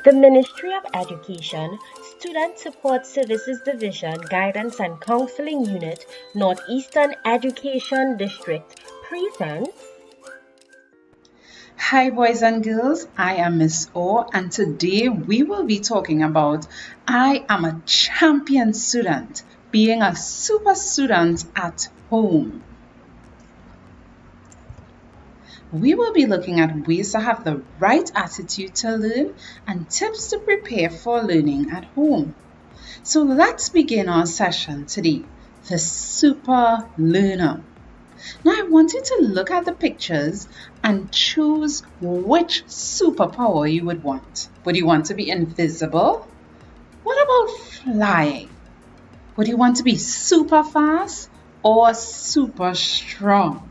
The Ministry of Education, Student Support Services Division, Guidance and Counseling Unit, Northeastern Education District presents. Hi boys and girls, I am Miss O, and today we will be talking about I am a champion student, being a super student at home. We will be looking at ways to have the right attitude to learn and tips to prepare for learning at home. So let's begin our session today, the super learner. Now I want you to look at the pictures and choose which superpower you would want. Would you want to be invisible? What about flying? Would you want to be super fast or super strong?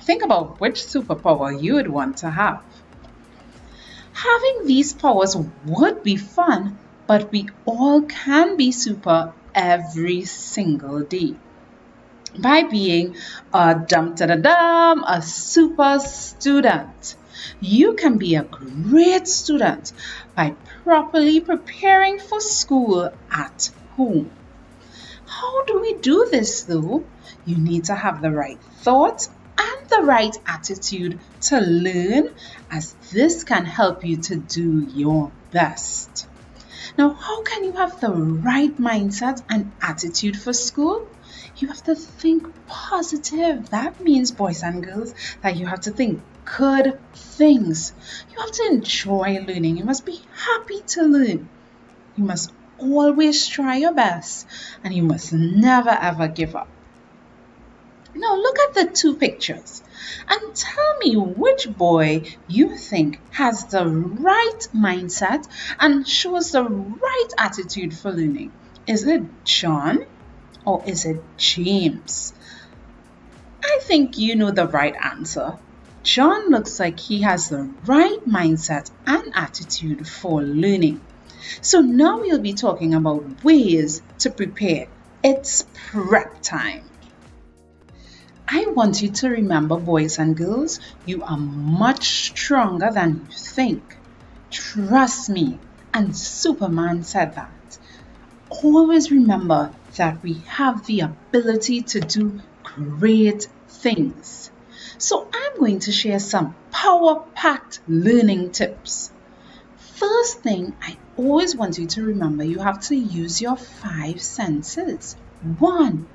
Think about which superpower you would want to have. Having these powers would be fun, but we all can be super every single day. By being a super student. You can be a great student by properly preparing for school at home. How do we do this though? You need to have the right thoughts and the right attitude to learn, as this can help you to do your best. Now, how can you have the right mindset and attitude for school? You have to think positive. That means, boys and girls, that you have to think good things. You have to enjoy learning. You must be happy to learn. You must always try your best, and you must never ever give up. Now look at the two pictures and tell me which boy you think has the right mindset and shows the right attitude for learning. Is it John or is it James? I think you know the right answer. John looks like he has the right mindset and attitude for learning. So now we'll be talking about ways to prepare. It's prep time. I want you to remember, boys and girls, you are much stronger than you think. Trust me, and Superman said that. Always remember that we have the ability to do great things. So I'm going to share some power-packed learning tips. First thing, I always want you to remember you have to use your 5 senses. 1,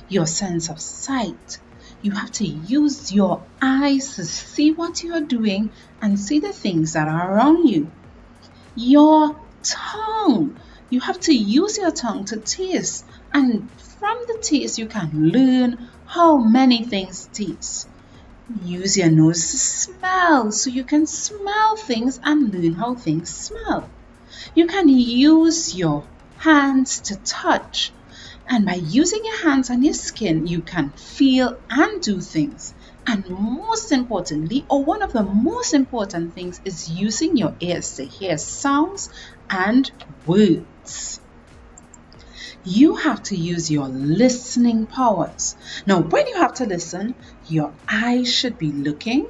your sense of sight. You have to use your eyes to see what you are doing and see the things that are around you. Your tongue. You have to use your tongue to taste, and from the taste you can learn how many things taste. Use your nose to smell, so you can smell things and learn how things smell. You can use your hands to touch, and by using your hands on your skin, you can feel and do things. And most importantly, or one of the most important things, is using your ears to hear sounds and words. You have to use your listening powers. Now, when you have to listen, your eyes should be looking,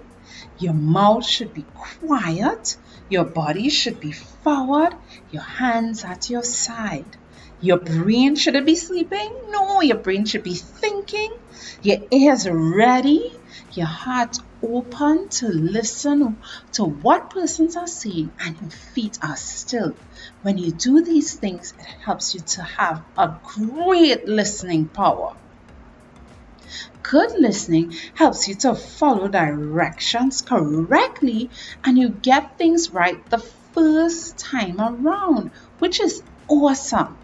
your mouth should be quiet, your body should be forward, your hands at your side. Your brain shouldn't be sleeping. No, your brain should be thinking. Your ears ready. Your heart open to listen to what persons are saying, and your feet are still. When you do these things, it helps you to have a great listening power. Good listening helps you to follow directions correctly, and you get things right the first time around, which is awesome.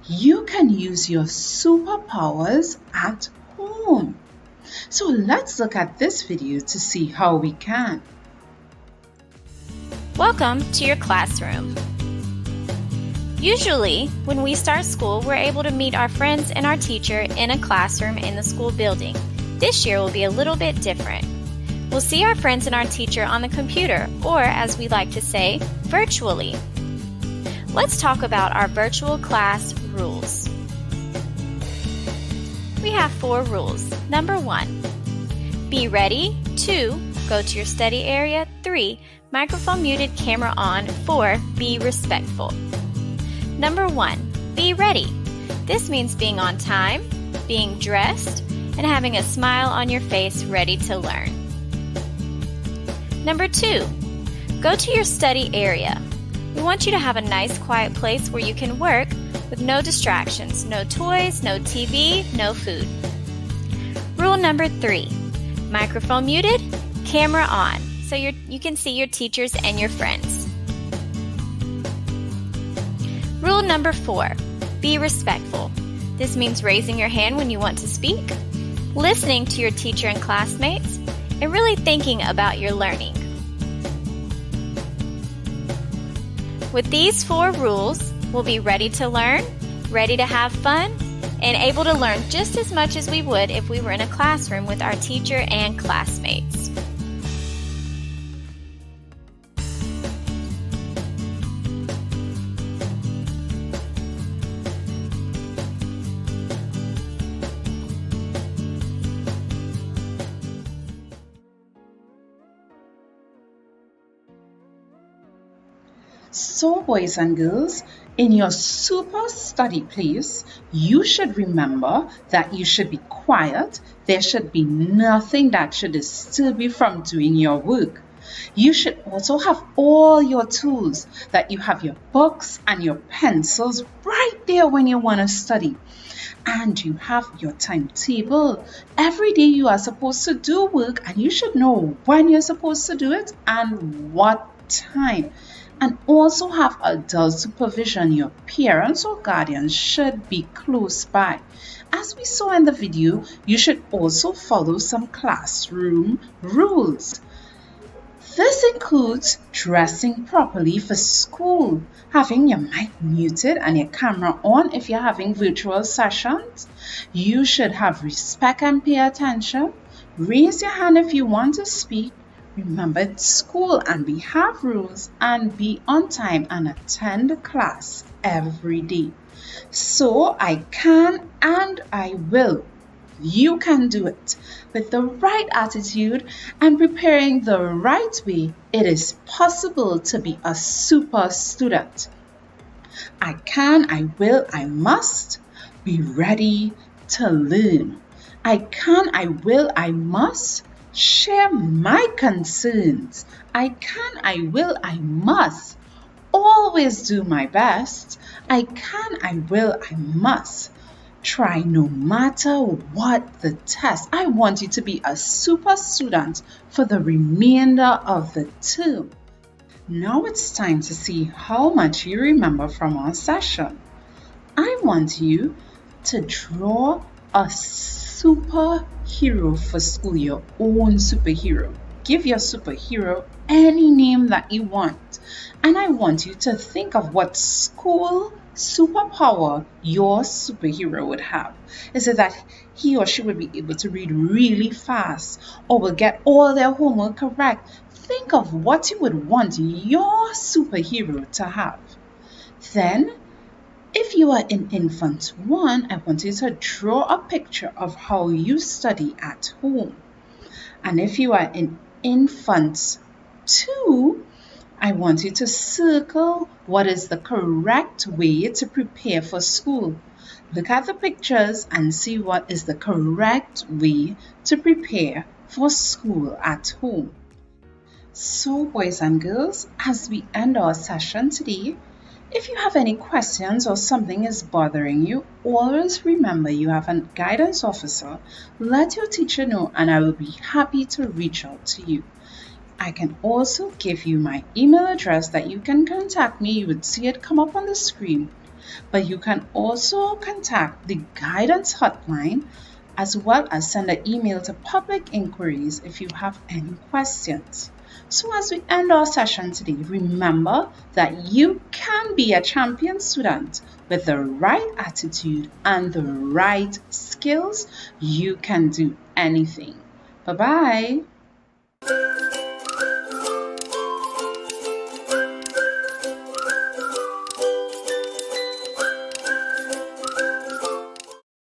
You can use your superpowers at home. So let's look at this video to see how we can. Welcome to your classroom. Usually, when we start school, we're able to meet our friends and our teacher in a classroom in the school building. This year will be a little bit different. We'll see our friends and our teacher on the computer, or as we like to say, virtually. Let's talk about our virtual class rules. We have 4 rules. Number 1, be ready. 2, go to your study area. 3, microphone muted, camera on. 4, be respectful. Number 1, be ready. This means being on time, being dressed, and having a smile on your face ready to learn. Number 2, go to your study area. We want you to have a nice quiet place where you can work with no distractions, no toys, no TV, no food. Rule number 3, microphone muted, camera on, so you can see your teachers and your friends. Rule number 4, be respectful. This means raising your hand when you want to speak, listening to your teacher and classmates, and really thinking about your learning. With these 4 rules, we'll be ready to learn, ready to have fun, and able to learn just as much as we would if we were in a classroom with our teacher and classmates. So, boys and girls, in your super study place, you should remember that you should be quiet. There should be nothing that should disturb you from doing your work. You should also have all your tools, that you have your books and your pencils right there when you want to study. And you have your timetable. Every day you are supposed to do work, and you should know when you're supposed to do it and what time. And also have adult supervision. Your parents or guardians should be close by. As we saw in the video, you should also follow some classroom rules. This includes dressing properly for school, having your mic muted and your camera on if you're having virtual sessions. You should have respect and pay attention. Raise your hand if you want to speak. Remember, it's school and we have rules, and be on time and attend class every day. So I can and I will. You can do it. With the right attitude and preparing the right way, it is possible to be a super student. I can, I will, I must be ready to learn. I can, I will, I must share my concerns. I can, I will, I must always do my best. I can, I will, I must try no matter what the test. I want you to be a super student for the remainder of the term. Now it's time to see how much you remember from our session. I want you to draw a superhero for school, your own superhero. Give your superhero any name that you want. And I want you to think of what school superpower your superhero would have. Is it that he or she would be able to read really fast, or will get all their homework correct? Think of what you would want your superhero to have. Then, if you are in Infant 1, I want you to draw a picture of how you study at home. And if you are in Infant 2, I want you to circle what is the correct way to prepare for school. Look at the pictures and see what is the correct way to prepare for school at home. So, boys and girls, as we end our session today, if you have any questions or something is bothering you, always remember you have a guidance officer. Let your teacher know, and I will be happy to reach out to you. I can also give you my email address that you can contact me. You would see it come up on the screen. But you can also contact the guidance hotline, as well as send an email to public inquiries if you have any questions. So as we end our session today, remember that you can be a champion student with the right attitude and the right skills. You can do anything. Bye-bye.